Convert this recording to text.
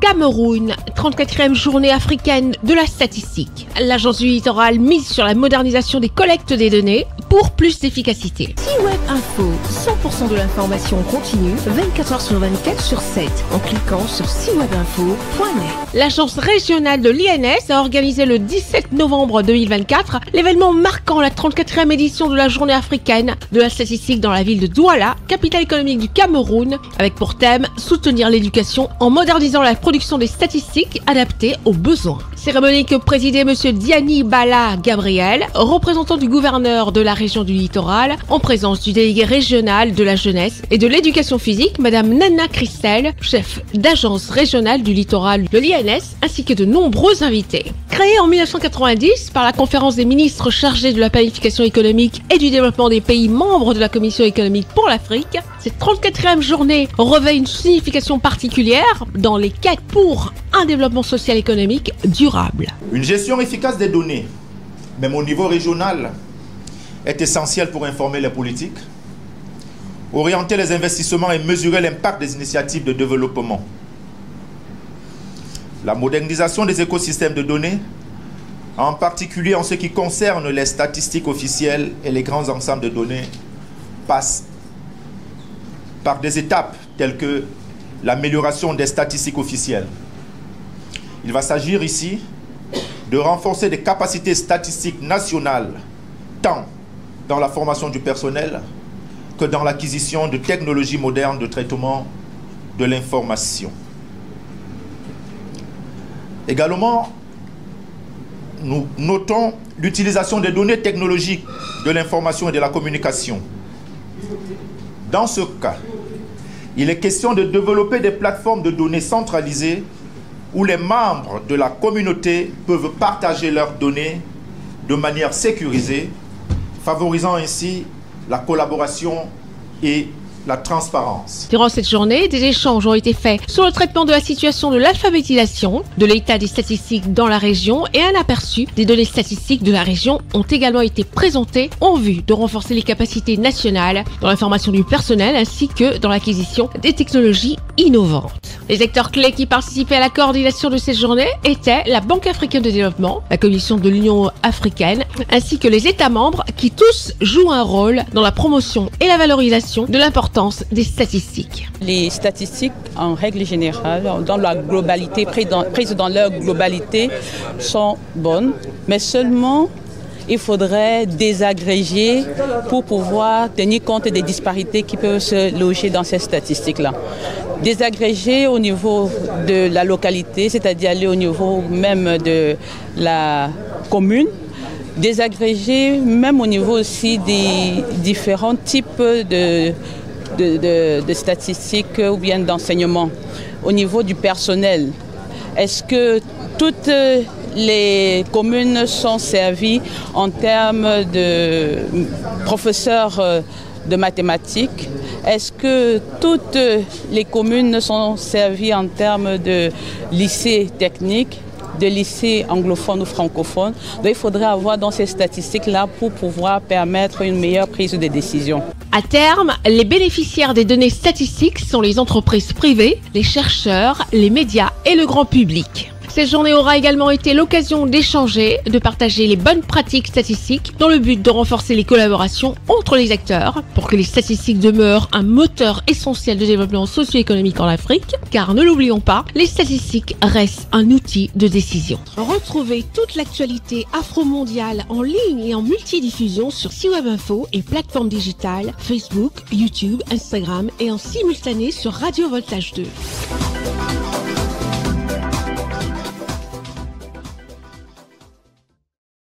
Cameroun, 34e journée africaine de la statistique. L'agence du littoral mise sur la modernisation des collectes des données pour plus d'efficacité. C-Web Info, 100% de l'information continue, 24h sur 24 sur 7, en cliquant sur cwebinfo.net. L'agence régionale de l'INS a organisé le 17 novembre 2024 l'événement marquant la 34e édition de la journée africaine de la statistique dans la ville de Douala, capitale économique du Cameroun, avec pour thème soutenir l'éducation en modernisant la production des statistiques adaptées aux besoins. Cérémonie que présidait M. Diani Bala Gabriel, représentant du gouverneur de la région du littoral, en présence du délégué régional de la jeunesse et de l'éducation physique, Mme Nana Christelle, chef d'agence régionale du littoral de l'INS, ainsi que de nombreux invités. Créée en 1990 par la conférence des ministres chargés de la planification économique et du développement des pays membres de la Commission économique pour l'Afrique, cette 34e journée revêt une signification particulière dans les quêtes pour un développement social et économique durable. Une gestion efficace des données, même au niveau régional, est essentielle pour informer les politiques, orienter les investissements et mesurer l'impact des initiatives de développement. La modernisation des écosystèmes de données, en particulier en ce qui concerne les statistiques officielles et les grands ensembles de données, passe par des étapes telles que l'amélioration des statistiques officielles. Il va s'agir ici de renforcer des capacités statistiques nationales, tant dans la formation du personnel que dans l'acquisition de technologies modernes de traitement de l'information. Également, nous notons l'utilisation des données technologiques de l'information et de la communication. Dans ce cas, il est question de développer des plateformes de données centralisées où les membres de la communauté peuvent partager leurs données de manière sécurisée, favorisant ainsi la collaboration et la transparence. Durant cette journée, des échanges ont été faits sur le traitement de la situation de l'alphabétisation, de l'état des statistiques dans la région et un aperçu des données statistiques de la région ont également été présentés en vue de renforcer les capacités nationales dans la formation du personnel ainsi que dans l'acquisition des technologies innovantes. Les acteurs clés qui participaient à la coordination de cette journée étaient la Banque africaine de développement, la Commission de l'Union africaine ainsi que les États membres qui tous jouent un rôle dans la promotion et la valorisation de l'importance des statistiques. Les statistiques, en règle générale, dans la globalité, prises dans leur globalité, sont bonnes, mais seulement il faudrait désagréger pour pouvoir tenir compte des disparités qui peuvent se loger dans ces statistiques-là. Désagréger au niveau de la localité, c'est-à-dire aller au niveau même de la commune, désagréger même au niveau aussi des différents types de statistiques ou bien d'enseignement. Au niveau du personnel, est-ce que toutes les communes sont servies en termes de professeurs de mathématiques? Est-ce que toutes les communes sont servies en termes de lycées techniques, de lycées anglophones ou francophones? Donc il faudrait avoir dans ces statistiques-là pour pouvoir permettre une meilleure prise de décision. À terme, les bénéficiaires des données statistiques sont les entreprises privées, les chercheurs, les médias et le grand public. Cette journée aura également été l'occasion d'échanger, de partager les bonnes pratiques statistiques dans le but de renforcer les collaborations entre les acteurs pour que les statistiques demeurent un moteur essentiel de développement socio-économique en Afrique, car ne l'oublions pas, les statistiques restent un outil de décision. Retrouvez toute l'actualité afro-mondiale en ligne et en multidiffusion sur C-Web Info et plateformes digitales, Facebook, YouTube, Instagram et en simultané sur Radio Voltage 2.